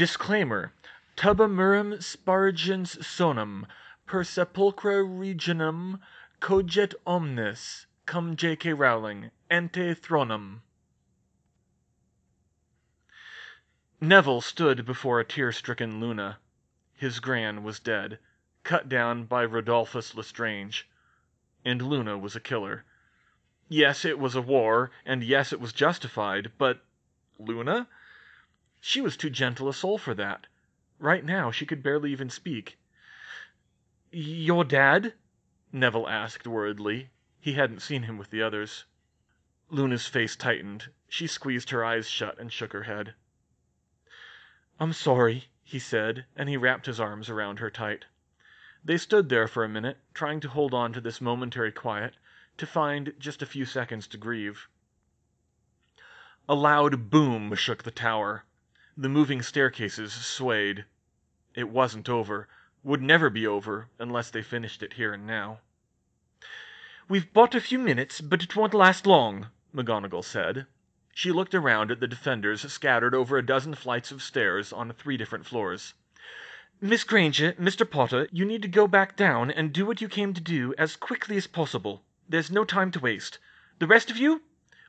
Disclaimer. Tuba murum spargens sonum, per sepulchra regionum coget omnes, cum J.K. Rowling, ante thronum. Neville stood before a tear-stricken Luna. His gran was dead, cut down by Rodolphus Lestrange. And Luna was a killer. Yes, it was a war, and yes, it was justified, but Luna? She was too gentle a soul for that. Right now, she could barely even speak. "Your dad?" Neville asked worriedly. He hadn't seen him with the others. Luna's face tightened. She squeezed her eyes shut and shook her head. "I'm sorry," he said, and he wrapped his arms around her tight. They stood there for a minute, trying to hold on to this momentary quiet, to find just a few seconds to grieve. A loud boom shook the tower. The moving staircases swayed. It wasn't over, would never be over, unless they finished it here and now. "We've but a few minutes, but it won't last long," McGonagall said. She looked around at the defenders scattered over a dozen flights of stairs on 3 different floors. "Miss Granger, Mr. Potter, you need to go back down and do what you came to do as quickly as possible. There's no time to waste. The rest of you?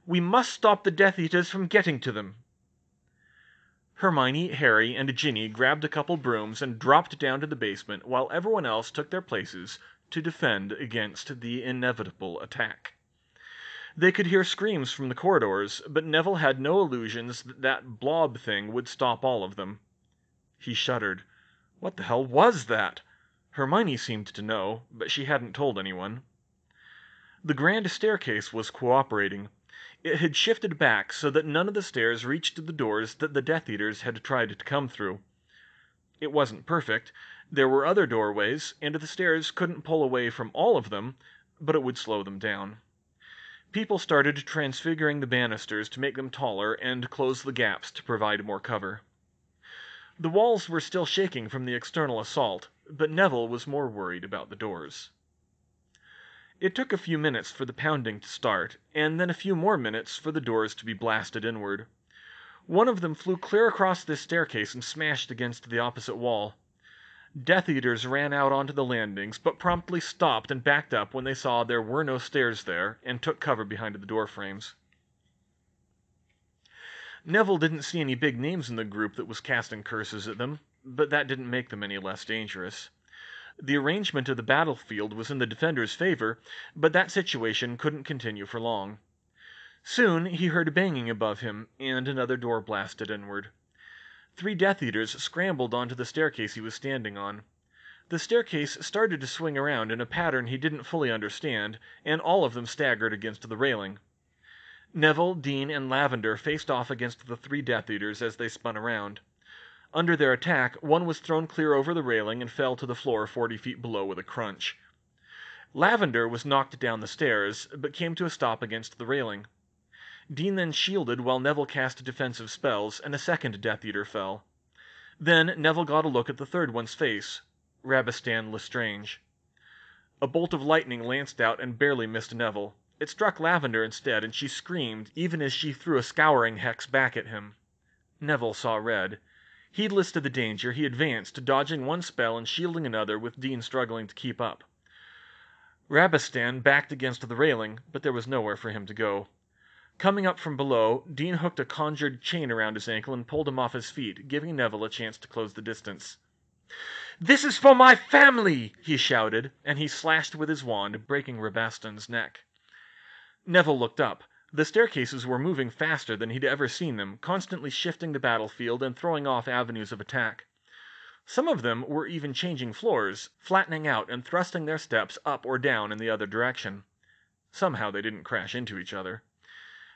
We must stop the Death Eaters from getting to them." Hermione, Harry, and Ginny grabbed a couple brooms and dropped down to the basement while everyone else took their places to defend against the inevitable attack. They could hear screams from the corridors, but Neville had no illusions that that blob thing would stop all of them. He shuddered. What the hell was that? Hermione seemed to know, but she hadn't told anyone. The grand staircase was cooperating. It had shifted back so that none of the stairs reached the doors that the Death Eaters had tried to come through. It wasn't perfect. There were other doorways, and the stairs couldn't pull away from all of them, but it would slow them down. People started transfiguring the banisters to make them taller and close the gaps to provide more cover. The walls were still shaking from the external assault, but Neville was more worried about the doors. It took a few minutes for the pounding to start, and then a few more minutes for the doors to be blasted inward. One of them flew clear across this staircase and smashed against the opposite wall. Death Eaters ran out onto the landings, but promptly stopped and backed up when they saw there were no stairs there, and took cover behind the door frames. Neville didn't see any big names in the group that was casting curses at them, but that didn't make them any less dangerous. The arrangement of the battlefield was in the defenders' favor, but that situation couldn't continue for long. Soon he heard banging above him, and another door blasted inward. 3 Death Eaters scrambled onto the staircase he was standing on. The staircase started to swing around in a pattern he didn't fully understand, and all of them staggered against the railing. Neville, Dean, and Lavender faced off against the 3 Death Eaters as they spun around. Under their attack, one was thrown clear over the railing and fell to the floor 40 feet below with a crunch. Lavender was knocked down the stairs, but came to a stop against the railing. Dean then shielded while Neville cast defensive spells, and a second Death Eater fell. Then Neville got a look at the third one's face, Rabastan Lestrange. A bolt of lightning lanced out and barely missed Neville. It struck Lavender instead, and she screamed, even as she threw a scouring hex back at him. Neville saw red. Heedless to the danger, he advanced, dodging one spell and shielding another, with Dean struggling to keep up. Rabastan backed against the railing, but there was nowhere for him to go. Coming up from below, Dean hooked a conjured chain around his ankle and pulled him off his feet, giving Neville a chance to close the distance. "This is for my family!" he shouted, and he slashed with his wand, breaking Rabastan's neck. Neville looked up. The staircases were moving faster than he'd ever seen them, constantly shifting the battlefield and throwing off avenues of attack. Some of them were even changing floors, flattening out and thrusting their steps up or down in the other direction. Somehow they didn't crash into each other.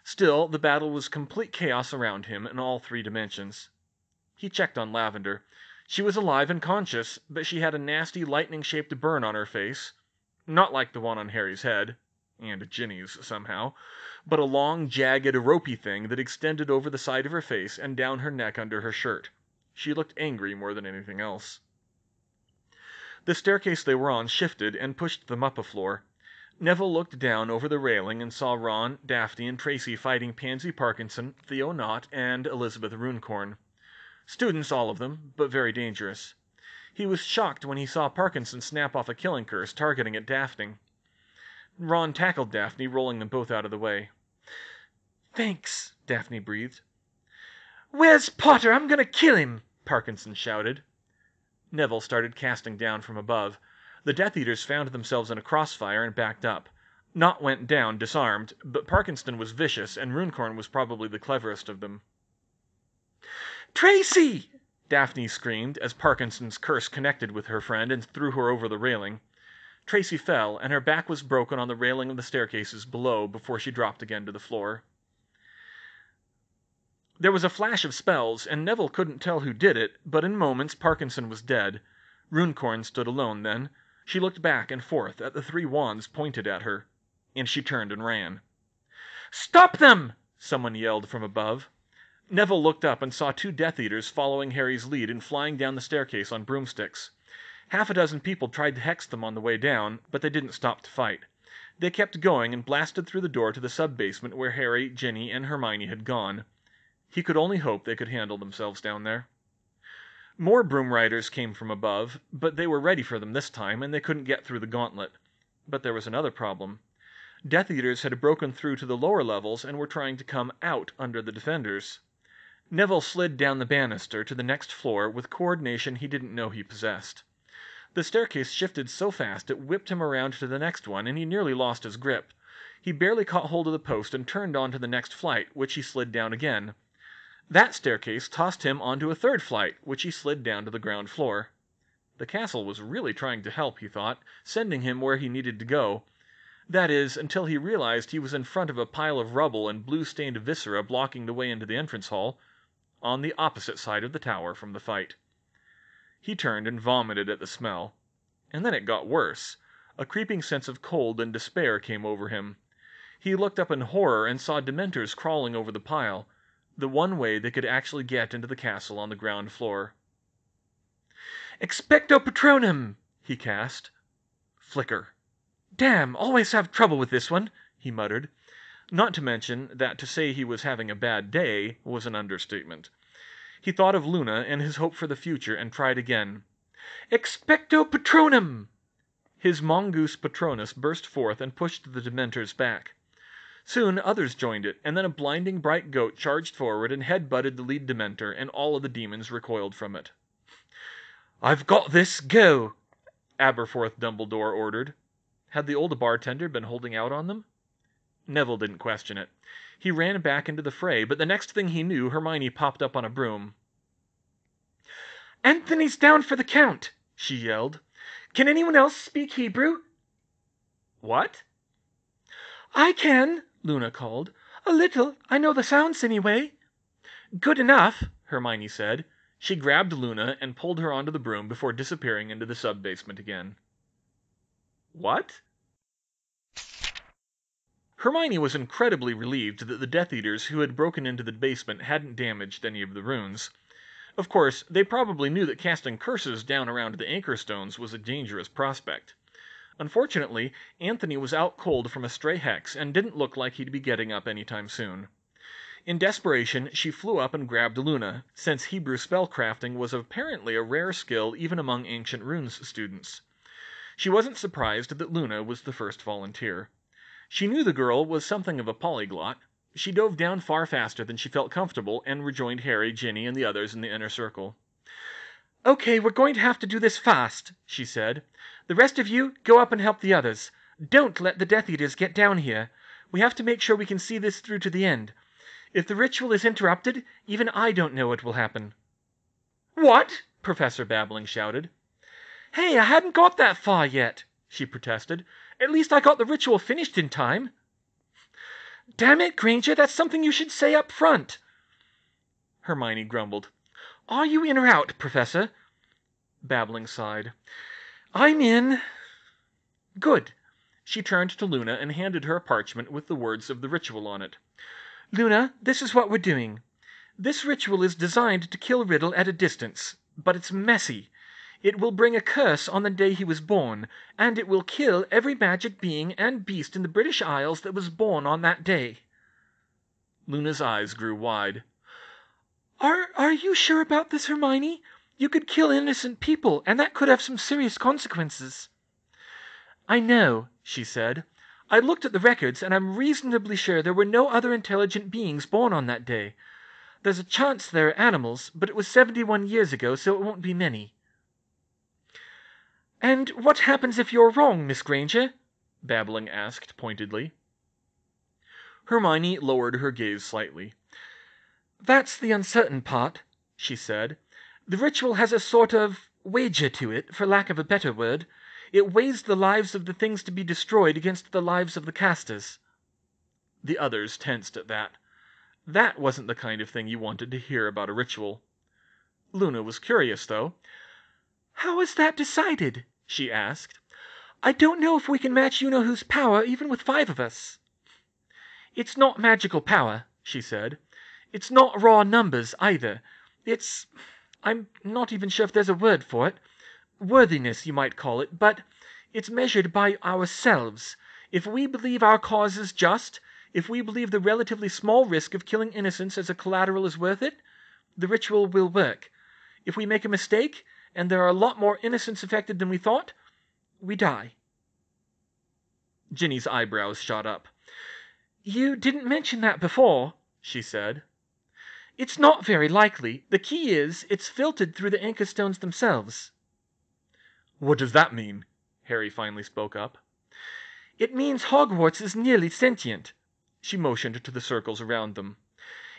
Still, the battle was complete chaos around him in all 3 dimensions. He checked on Lavender. She was alive and conscious, but she had a nasty lightning-shaped burn on her face. Not like the one on Harry's head, and Ginny's somehow, but a long, jagged, ropey thing that extended over the side of her face and down her neck under her shirt. She looked angry more than anything else. The staircase they were on shifted and pushed them up a floor. Neville looked down over the railing and saw Ron, Daphne, and Tracy fighting Pansy Parkinson, Theo Knott, and Elizabeth Runecorn. Students, all of them, but very dangerous. He was shocked when he saw Parkinson snap off a killing curse targeting at Daphne. Ron tackled Daphne, rolling them both out of the way. "Thanks," Daphne breathed. "Where's Potter? I'm gonna kill him!" Parkinson shouted. Neville started casting down from above. The Death Eaters found themselves in a crossfire and backed up. Nott went down, disarmed, but Parkinson was vicious, and Runcorn was probably the cleverest of them. "Tracy!" Daphne screamed as Parkinson's curse connected with her friend and threw her over the railing. Tracy fell, and her back was broken on the railing of the staircases below before she dropped again to the floor. There was a flash of spells, and Neville couldn't tell who did it, but in moments Parkinson was dead. Runcorn stood alone then. She looked back and forth at the three wands pointed at her, and she turned and ran. "Stop them!" someone yelled from above. Neville looked up and saw two Death Eaters following Harry's lead and flying down the staircase on broomsticks. Half a dozen people tried to hex them on the way down, but they didn't stop to fight. They kept going and blasted through the door to the sub-basement where Harry, Ginny, and Hermione had gone. He could only hope they could handle themselves down there. More broom riders came from above, but they were ready for them this time, and they couldn't get through the gauntlet. But there was another problem. Death Eaters had broken through to the lower levels and were trying to come out under the defenders. Neville slid down the banister to the next floor with coordination he didn't know he possessed. The staircase shifted so fast it whipped him around to the next one, and he nearly lost his grip. He barely caught hold of the post and turned onto the next flight, which he slid down again. That staircase tossed him onto a third flight, which he slid down to the ground floor. The castle was really trying to help, he thought, sending him where he needed to go. That is, until he realized he was in front of a pile of rubble and blue-stained viscera blocking the way into the entrance hall, on the opposite side of the tower from the fight. He turned and vomited at the smell. And then it got worse. A creeping sense of cold and despair came over him. He looked up in horror and saw Dementors crawling over the pile, the one way they could actually get into the castle on the ground floor. "Expecto Patronum!" he cast. Flicker. "Damn, always have trouble with this one," he muttered. Not to mention that to say he was having a bad day was an understatement. He thought of Luna and his hope for the future and tried again. "Expecto Patronum!" His mongoose Patronus burst forth and pushed the Dementors back. Soon others joined it, and then a blinding bright goat charged forward and head-butted the lead Dementor, and all of the demons recoiled from it. "I've got this, go!" Aberforth Dumbledore ordered. Had the old bartender been holding out on them? Neville didn't question it. He ran back into the fray, but the next thing he knew, Hermione popped up on a broom. "Anthony's down for the count!" she yelled. "Can anyone else speak Hebrew?" "What?" "I can," Luna called. "A little. I know the sounds anyway." "Good enough," Hermione said. She grabbed Luna and pulled her onto the broom before disappearing into the sub-basement again. What? Hermione was incredibly relieved that the Death Eaters who had broken into the basement hadn't damaged any of the runes. Of course, they probably knew that casting curses down around the anchor stones was a dangerous prospect. Unfortunately, Anthony was out cold from a stray hex and didn't look like he'd be getting up anytime soon. In desperation, she flew up and grabbed Luna, since Hebrew spellcrafting was apparently a rare skill even among ancient runes students. She wasn't surprised that Luna was the first volunteer. She knew the girl was something of a polyglot. She dove down far faster than she felt comfortable and rejoined Harry, Ginny, and the others in the inner circle. "Okay, we're going to have to do this fast," she said. "The rest of you, go up and help the others. Don't let the Death Eaters get down here. We have to make sure we can see this through to the end. If the ritual is interrupted, even I don't know what will happen." "What?" Professor Babbling shouted. "Hey, I hadn't got that far yet," she protested. "At least I got the ritual finished in time." "Damn it, Granger, that's something you should say up front." Hermione grumbled. "Are you in or out, Professor?" Babbling sighed. "I'm in." "Good." She turned to Luna and handed her a parchment with the words of the ritual on it. "Luna, this is what we're doing. This ritual is designed to kill Riddle at a distance, but it's messy. It will bring a curse on the day he was born, and it will kill every magic being and beast in the British Isles that was born on that day." Luna's eyes grew wide. Are you sure about this, Hermione? You could kill innocent people, and that could have some serious consequences. I know, she said. I looked at the records, and I'm reasonably sure there were no other intelligent beings born on that day. There's a chance there are animals, but it was 71 years ago, so it won't be many. And what happens if you're wrong, Miss Granger? Babbling asked pointedly. Hermione lowered her gaze slightly. That's the uncertain part, she said. The ritual has a sort of wager to it, for lack of a better word. It weighs the lives of the things to be destroyed against the lives of the casters. The others tensed at that. That wasn't the kind of thing you wanted to hear about a ritual. Luna was curious, though. How is that decided? She asked. I don't know if we can match you-know-who's power even with 5 of us. It's not magical power, she said. It's not raw numbers, either. I'm not even sure if there's a word for it. Worthiness, you might call it, but it's measured by ourselves. If we believe our cause is just, if we believe the relatively small risk of killing innocents as a collateral is worth it, the ritual will work. If we make a mistake, and there are a lot more innocents affected than we thought, we die. Ginny's eyebrows shot up. You didn't mention that before, she said. It's not very likely. The key is, it's filtered through the anchor stones themselves. What does that mean? Harry finally spoke up. It means Hogwarts is nearly sentient. She motioned to the circles around them.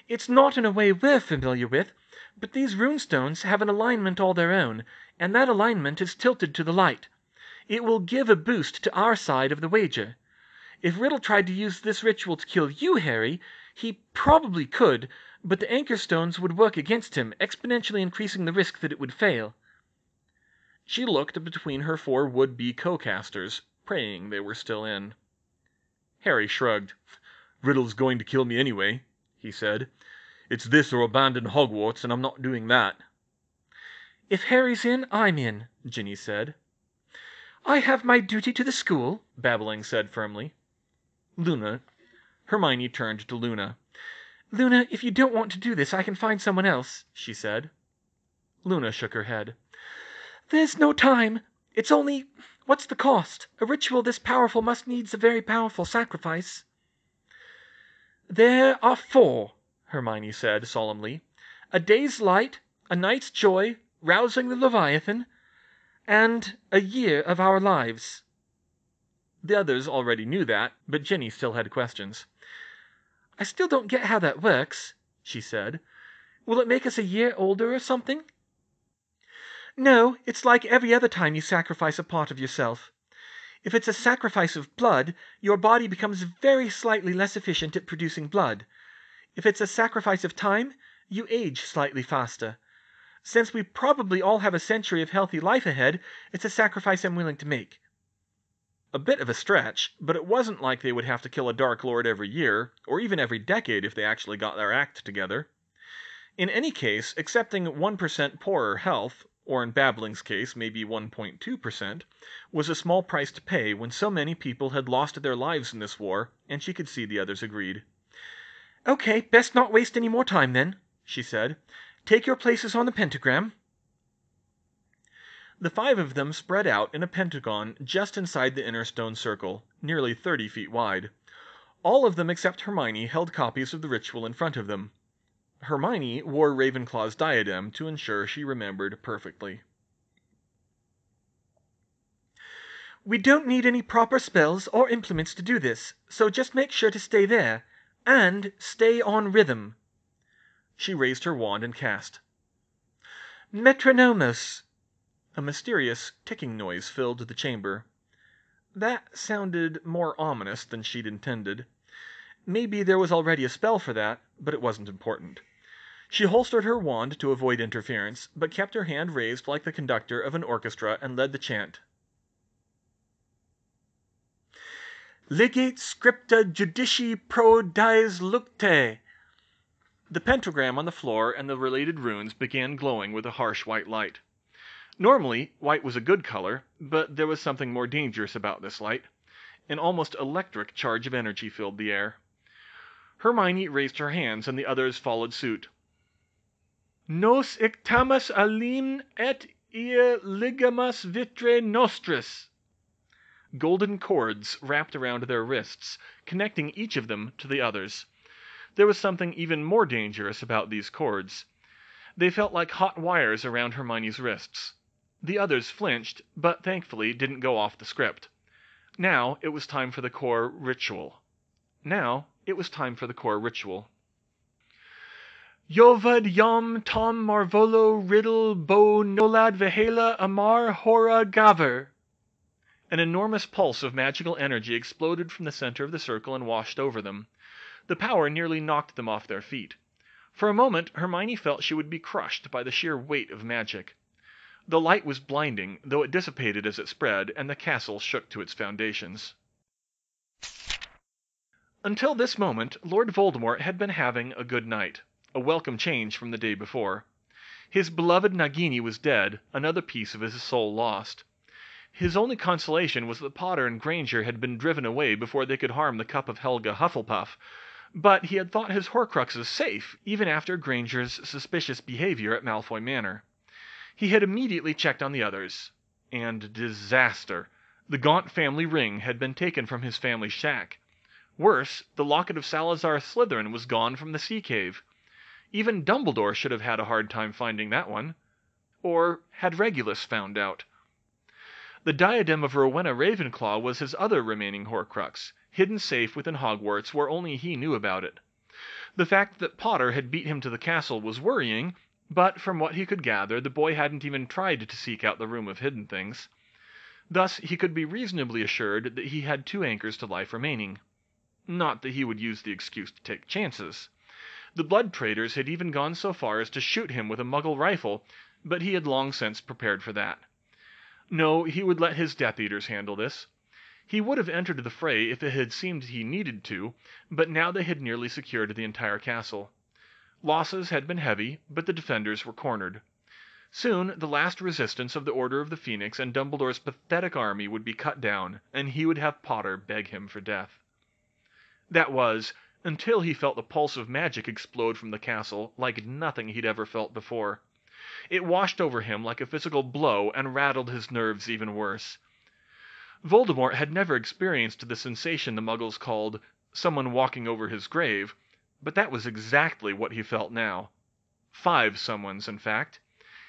It's not in a way we're familiar with, but these runestones have an alignment all their own, and that alignment is tilted to the light. It will give a boost to our side of the wager. If Riddle tried to use this ritual to kill you, Harry, he probably could, but the anchor stones would work against him, exponentially increasing the risk that it would fail. She looked between her 4 would-be co-casters, praying they were still in. Harry shrugged. Riddle's going to kill me anyway, he said. It's this or abandon Hogwarts, and I'm not doing that. If Harry's in, I'm in, Ginny said. I have my duty to the school, Babbling said firmly. Hermione turned to Luna. Luna, if you don't want to do this, I can find someone else, she said. Luna shook her head. There's no time. It's only... What's the cost? A ritual this powerful must needs a very powerful sacrifice. There are 4, Hermione said solemnly. A day's light, a night's joy, rousing the Leviathan, and a year of our lives. The others already knew that, but Ginny still had questions. I still don't get how that works, she said. Will it make us a year older or something? No, it's like every other time you sacrifice a part of yourself. If it's a sacrifice of blood, your body becomes very slightly less efficient at producing blood. If it's a sacrifice of time, you age slightly faster. Since we probably all have a century of healthy life ahead, it's a sacrifice I'm willing to make. A bit of a stretch, but it wasn't like they would have to kill a Dark Lord every year, or even every decade if they actually got their act together. In any case, accepting 1% poorer health, or in Babbling's case maybe 1.2%, was a small price to pay when so many people had lost their lives in this war, and she could see the others agreed. Okay, best not waste any more time then, she said. Take your places on the pentagram. The 5 of them spread out in a pentagon just inside the inner stone circle, nearly 30 feet wide. All of them except Hermione held copies of the ritual in front of them. Hermione wore Ravenclaw's diadem to ensure she remembered perfectly. We don't need any proper spells or implements to do this, so just make sure to stay there. And stay on rhythm. She raised her wand and cast. Metronomos. A mysterious ticking noise filled the chamber. That sounded more ominous than she'd intended. Maybe there was already a spell for that, but it wasn't important. She holstered her wand to avoid interference, but kept her hand raised like the conductor of an orchestra and led the chant. Legate scripta judici pro dies lucte. The pentagram on the floor and the related runes began glowing with a harsh white light. Normally, white was a good color, but there was something more dangerous about this light. An almost electric charge of energy filled the air. Hermione raised her hands, and the others followed suit. Nos ictamus alim et ia ligamus vitre nostris. Golden cords wrapped around their wrists, connecting each of them to the others. There was something even more dangerous about these cords. They felt like hot wires around Hermione's wrists. The others flinched, but thankfully didn't go off the script. Now it was time for the core ritual. Yovad yom tom marvolo riddle bo nolad vehela amar hora gaver. An enormous pulse of magical energy exploded from the center of the circle and washed over them. The power nearly knocked them off their feet. For a moment Hermione felt she would be crushed by the sheer weight of magic. The light was blinding, though it dissipated as it spread, and the castle shook to its foundations. Until this moment, Lord Voldemort had been having a good night, a welcome change from the day before. His beloved Nagini was dead, another piece of his soul lost. His only consolation was that Potter and Granger had been driven away before they could harm the cup of Helga Hufflepuff, but he had thought his Horcruxes safe, even after Granger's suspicious behavior at Malfoy Manor. He had immediately checked on the others. And disaster! The Gaunt family ring had been taken from his family shack. Worse, the locket of Salazar Slytherin was gone from the sea cave. Even Dumbledore should have had a hard time finding that one. Or had Regulus found out? The diadem of Rowena Ravenclaw was his other remaining Horcrux, hidden safe within Hogwarts where only he knew about it. The fact that Potter had beat him to the castle was worrying, but from what he could gather, the boy hadn't even tried to seek out the Room of Hidden Things. Thus, he could be reasonably assured that he had 2 anchors to life remaining. Not that he would use the excuse to take chances. The blood traders had even gone so far as to shoot him with a Muggle rifle, but he had long since prepared for that. No, he would let his Death Eaters handle this. He would have entered the fray if it had seemed he needed to, but now they had nearly secured the entire castle. Losses had been heavy, but the defenders were cornered. Soon the last resistance of the Order of the Phoenix and Dumbledore's pathetic army would be cut down, and he would have Potter beg him for death. That was, until he felt the pulse of magic explode from the castle like nothing he'd ever felt before. It washed over him like a physical blow and rattled his nerves even worse. Voldemort had never experienced the sensation the Muggles called someone walking over his grave, but that was exactly what he felt now. 5 someones, in fact.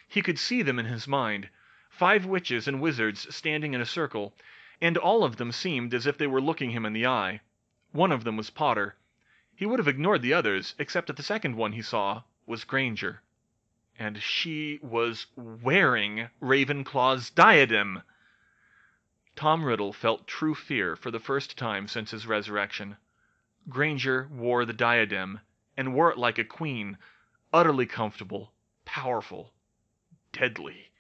He could see them in his mind, 5 witches and wizards standing in a circle, and all of them seemed as if they were looking him in the eye. One of them was Potter. He would have ignored the others, except that the second one he saw was Granger. And she was wearing Ravenclaw's diadem! Tom Riddle felt true fear for the first time since his resurrection. Granger wore the diadem, and wore it like a queen, utterly comfortable, powerful, deadly.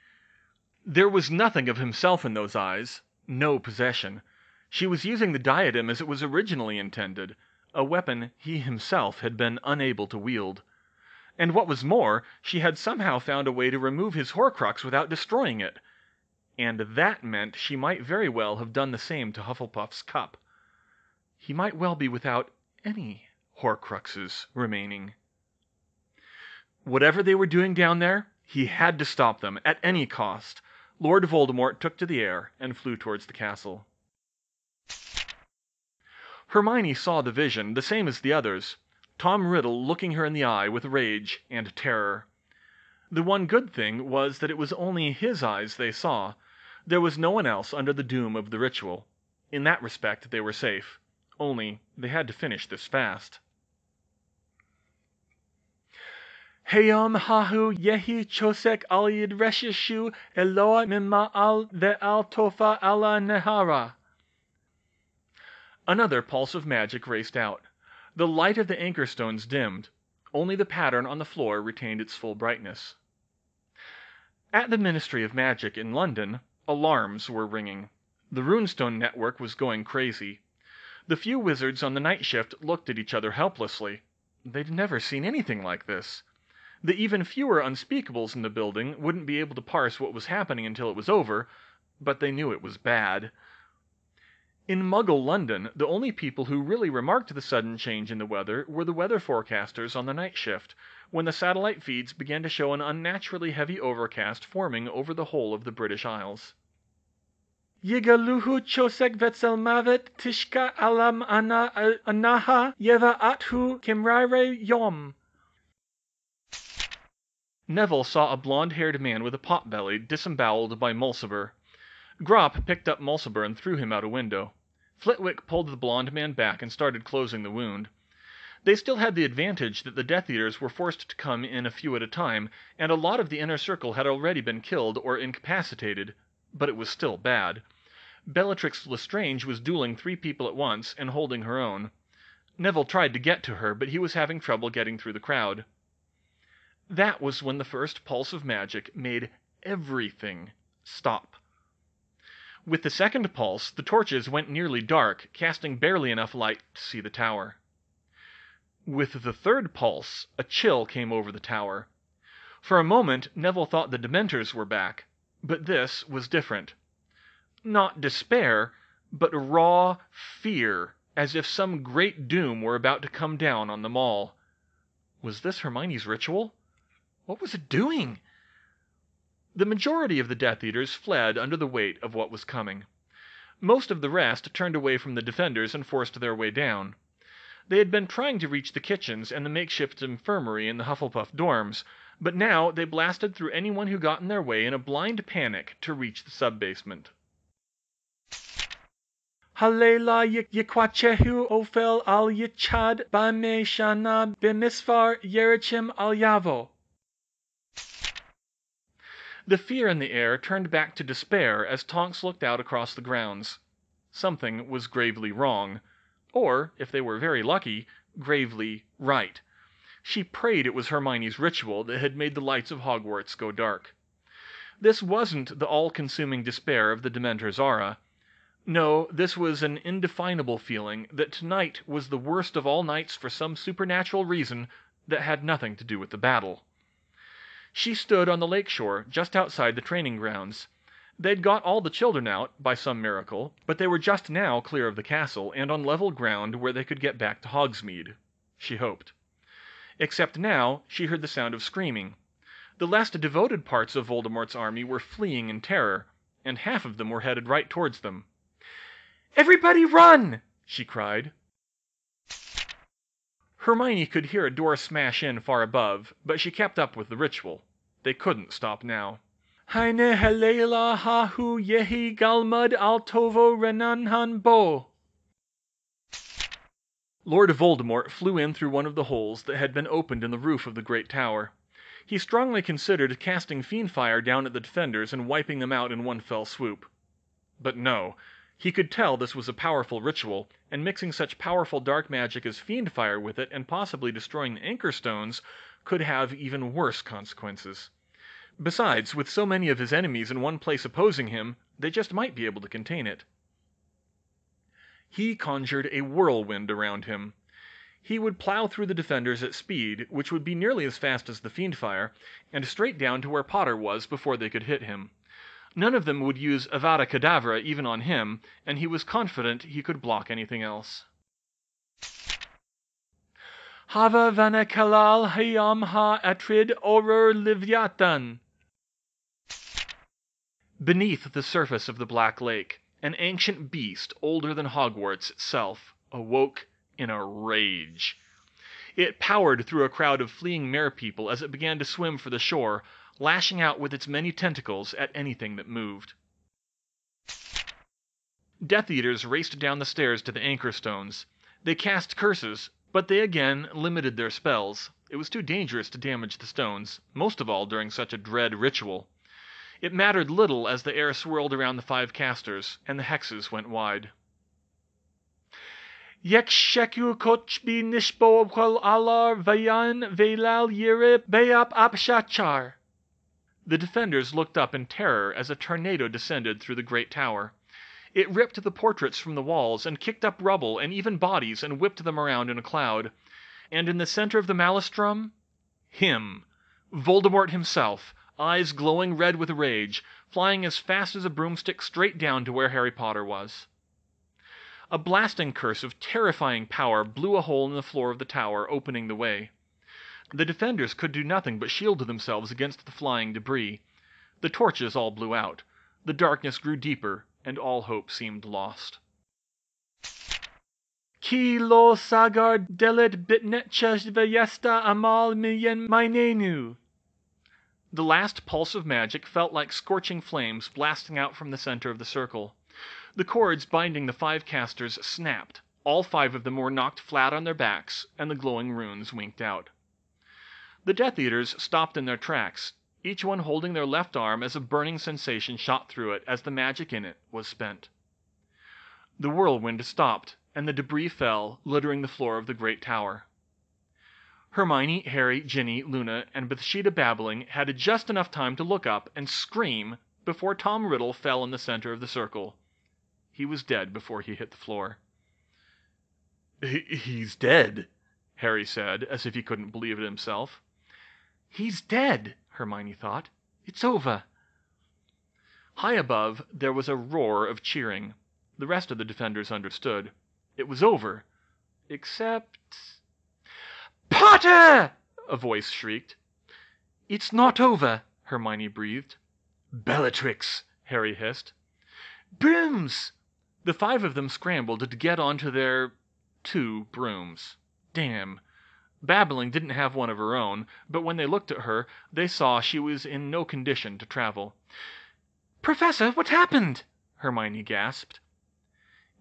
There was nothing of himself in those eyes, no possession. She was using the diadem as it was originally intended, a weapon he himself had been unable to wield. And what was more, she had somehow found a way to remove his Horcrux without destroying it. And that meant she might very well have done the same to Hufflepuff's cup. He might well be without any Horcruxes remaining. Whatever they were doing down there, he had to stop them, at any cost. Lord Voldemort took to the air and flew towards the castle. Hermione saw the vision, the same as the others. Tom Riddle looking her in the eye with rage and terror. The one good thing was that it was only his eyes they saw. There was no one else under the doom of the ritual. In that respect they were safe. Only they had to finish this fast. Heom hahu yehi chosek alid reshishu eloa mimma al ve'al tofa ala nehara. Another pulse of magic raced out. The light of the anchor stones dimmed. Only the pattern on the floor retained its full brightness. At the Ministry of Magic in London, alarms were ringing. The runestone network was going crazy. The few wizards on the night shift looked at each other helplessly. They'd never seen anything like this. The even fewer unspeakables in the building wouldn't be able to parse what was happening until it was over, but they knew it was bad. In Muggle London, the only people who really remarked the sudden change in the weather were the weather forecasters on the night shift, when the satellite feeds began to show an unnaturally heavy overcast forming over the whole of the British Isles. Yigaluhu chosek vetselmavet tishka alam anaha yeva athu kimrire yom. Neville saw a blond-haired man with a pot-belly disemboweled by Mulciber. Grop picked up Mulciber and threw him out a window. Flitwick pulled the blond man back and started closing the wound. They still had the advantage that the Death Eaters were forced to come in a few at a time, and a lot of the inner circle had already been killed or incapacitated, but it was still bad. Bellatrix Lestrange was dueling 3 people at once and holding her own. Neville tried to get to her, but he was having trouble getting through the crowd. That was when the first pulse of magic made everything stop. With the second pulse, the torches went nearly dark, casting barely enough light to see the tower. With the third pulse, a chill came over the tower. For a moment, Neville thought the Dementors were back, but this was different. Not despair, but raw fear, as if some great doom were about to come down on them all. Was this Hermione's ritual? What was it doing? The majority of the Death Eaters fled under the weight of what was coming. Most of the rest turned away from the defenders and forced their way down. They had been trying to reach the kitchens and the makeshift infirmary in the Hufflepuff dorms, but now they blasted through anyone who got in their way in a blind panic to reach the sub-basement. Halela yikwachehu ofel al yichad bame shana bimisfar yerichim al yavo. The fear in the air turned back to despair as Tonks looked out across the grounds. Something was gravely wrong. Or, if they were very lucky, gravely right. She prayed it was Hermione's ritual that had made the lights of Hogwarts go dark. This wasn't the all-consuming despair of the Dementor's aura. No, this was an indefinable feeling that tonight was the worst of all nights for some supernatural reason that had nothing to do with the battle. She stood on the lake shore, just outside the training grounds. They'd got all the children out, by some miracle, but they were just now clear of the castle and on level ground where they could get back to Hogsmeade. She hoped. Except now, she heard the sound of screaming. The less devoted parts of Voldemort's army were fleeing in terror, and half of them were headed right towards them. "Everybody run!" she cried. Hermione could hear a door smash in far above, but she kept up with the ritual. They couldn't stop now. Haine halela hahu yehi galmud altovo renanhan bo. Lord Voldemort flew in through one of the holes that had been opened in the roof of the great tower. He strongly considered casting fiendfire down at the defenders and wiping them out in one fell swoop. But no. He could tell this was a powerful ritual, and mixing such powerful dark magic as fiendfire with it and possibly destroying the Anchor Stones could have even worse consequences. Besides, with so many of his enemies in one place opposing him, they just might be able to contain it. He conjured a whirlwind around him. He would plow through the defenders at speed, which would be nearly as fast as the fiendfire, and straight down to where Potter was before they could hit him. None of them would use Avada Kedavra even on him, and he was confident he could block anything else. Hava vana kalal hayam ha atrid orur livyatan. Beneath the surface of the Black Lake, an ancient beast older than Hogwarts itself awoke in a rage. It powered through a crowd of fleeing merpeople as it began to swim for the shore, lashing out with its many tentacles at anything that moved. Death Eaters raced down the stairs to the Anchor Stones. They cast curses, but they again limited their spells. It was too dangerous to damage the stones, most of all during such a dread ritual. It mattered little as the air swirled around the 5 casters, and the hexes went wide. Yeksheku kochbi nishbo kwal alar vayan velal yirib bayap apshachar. The defenders looked up in terror as a tornado descended through the great tower. It ripped the portraits from the walls and kicked up rubble and even bodies and whipped them around in a cloud. And in the center of the maelstrom, him, Voldemort himself, eyes glowing red with rage, flying as fast as a broomstick straight down to where Harry Potter was. A blasting curse of terrifying power blew a hole in the floor of the tower, opening the way. The defenders could do nothing but shield themselves against the flying debris. The torches all blew out. The darkness grew deeper, and all hope seemed lost. Ki lo sagar delet bitnetcha vayesta amal miyen mainenu. The last pulse of magic felt like scorching flames blasting out from the center of the circle. The cords binding the 5 casters snapped. All 5 of them were knocked flat on their backs, and the glowing runes winked out. The Death Eaters stopped in their tracks, each one holding their left arm as a burning sensation shot through it as the magic in it was spent. The whirlwind stopped, and the debris fell, littering the floor of the great tower. Hermione, Harry, Ginny, Luna, and Bathsheba Babbling had just enough time to look up and scream before Tom Riddle fell in the center of the circle. He was dead before he hit the floor. He's dead, Harry said, as if he couldn't believe it himself. He's dead, Hermione thought. It's over. High above, there was a roar of cheering. The rest of the defenders understood. It was over. Except... Potter! A voice shrieked. It's not over, Hermione breathed. Bellatrix, Harry hissed. Brooms! The 5 of them scrambled to get onto their 2 brooms. Damn. Babbling didn't have one of her own, but when they looked at her, they saw she was in no condition to travel. Professor, what happened? Hermione gasped.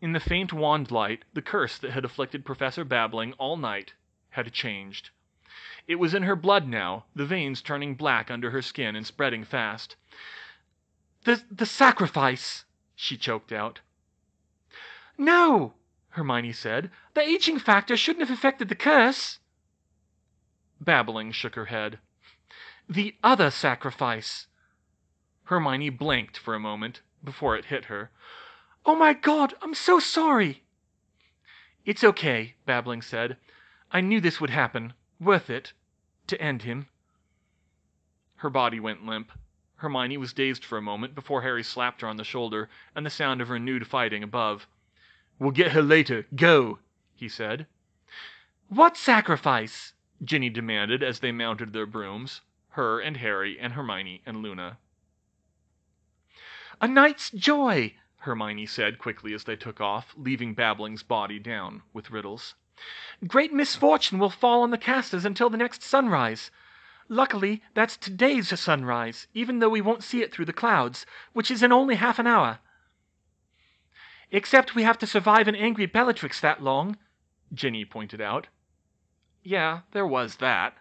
In the faint wand light, the curse that had afflicted Professor Babbling all night had changed. It was in her blood now, the veins turning black under her skin and spreading fast. The sacrifice, she choked out. No, Hermione said. The aging factor shouldn't have affected the curse. Babbling shook her head. The other sacrifice. Hermione blinked for a moment before it hit her. Oh my God, I'm so sorry. It's okay, Babbling said. I knew this would happen. Worth it. To end him. Her body went limp. Hermione was dazed for a moment before Harry slapped her on the shoulder and the sound of renewed fighting above. We'll get her later. Go, he said. What sacrifice? Ginny demanded as they mounted their brooms. Her and Harry and Hermione and Luna. A night's joy, Hermione said quickly as they took off, leaving Babbling's body down with riddles. Great misfortune will fall on the casters until the next sunrise. Luckily, that's today's sunrise, even though we won't see it through the clouds, which is in only half an hour. Except we have to survive an angry Bellatrix that long, Ginny pointed out. Yeah, there was that.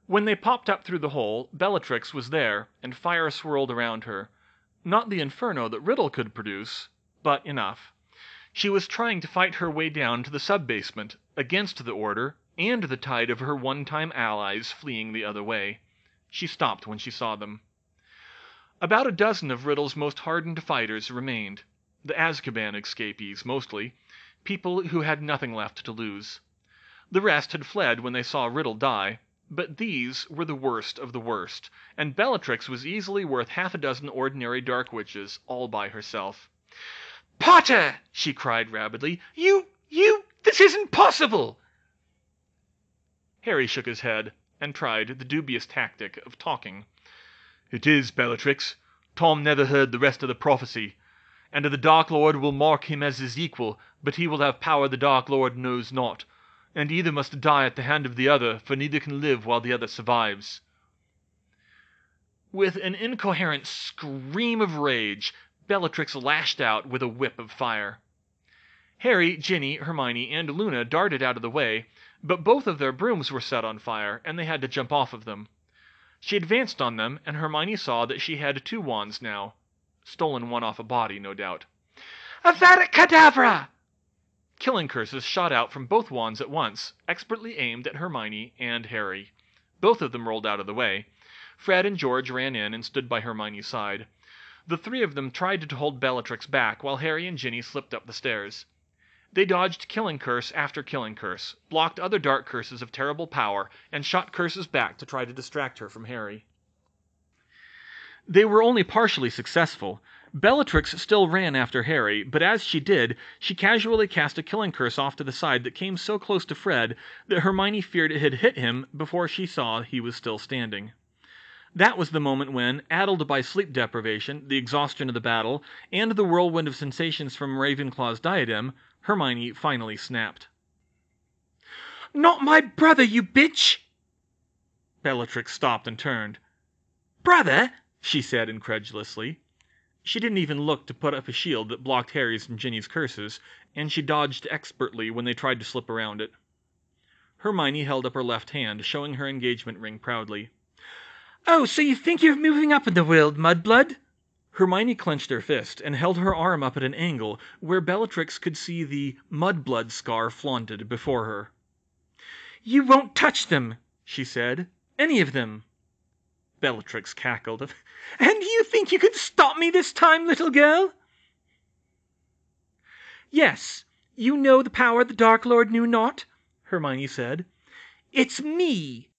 When they popped up through the hole, Bellatrix was there, and fire swirled around her. Not the inferno that Riddle could produce, but enough. She was trying to fight her way down to the sub-basement, against the Order, and the tide of her one-time allies fleeing the other way. She stopped when she saw them. About a dozen of Riddle's most hardened fighters remained. The Azkaban escapees, mostly. People who had nothing left to lose. The rest had fled when they saw Riddle die, but these were the worst of the worst, and Bellatrix was easily worth half a dozen ordinary dark witches, all by herself. Potter! She cried rapidly. You, this isn't possible! Harry shook his head, and tried the dubious tactic of talking. It is, Bellatrix. Tom never heard the rest of the prophecy, and the Dark Lord will mark him as his equal, but he will have power the Dark Lord knows not, and either must die at the hand of the other, for neither can live while the other survives. With an incoherent scream of rage, Bellatrix lashed out with a whip of fire. Harry, Ginny, Hermione, and Luna darted out of the way, but both of their brooms were set on fire, and they had to jump off of them. She advanced on them, and Hermione saw that she had 2 wands now. Stolen one off a body, no doubt. Avada Kedavra! Killing curses shot out from both wands at once, expertly aimed at Hermione and Harry. Both of them rolled out of the way. Fred and George ran in and stood by Hermione's side. The 3 of them tried to hold Bellatrix back, while Harry and Ginny slipped up the stairs. They dodged killing curse after killing curse, blocked other dark curses of terrible power, and shot curses back to try to distract her from Harry. They were only partially successful. Bellatrix still ran after Harry, but as she did, she casually cast a killing curse off to the side that came so close to Fred that Hermione feared it had hit him before she saw he was still standing. That was the moment when, addled by sleep deprivation, the exhaustion of the battle, and the whirlwind of sensations from Ravenclaw's diadem, Hermione finally snapped. "Not my brother, you bitch!" Bellatrix stopped and turned. "Brother?" she said incredulously. She didn't even look to put up a shield that blocked Harry's and Ginny's curses, and she dodged expertly when they tried to slip around it. Hermione held up her left hand, showing her engagement ring proudly. "Oh, so you think you're moving up in the world, Mudblood?" Hermione clenched her fist and held her arm up at an angle where Bellatrix could see the mudblood scar flaunted before her. "You won't touch them," she said. "Any of them." Bellatrix cackled. "And you think you can stop me this time, little girl?" "Yes, you know the power the Dark Lord knew not," Hermione said. "It's me,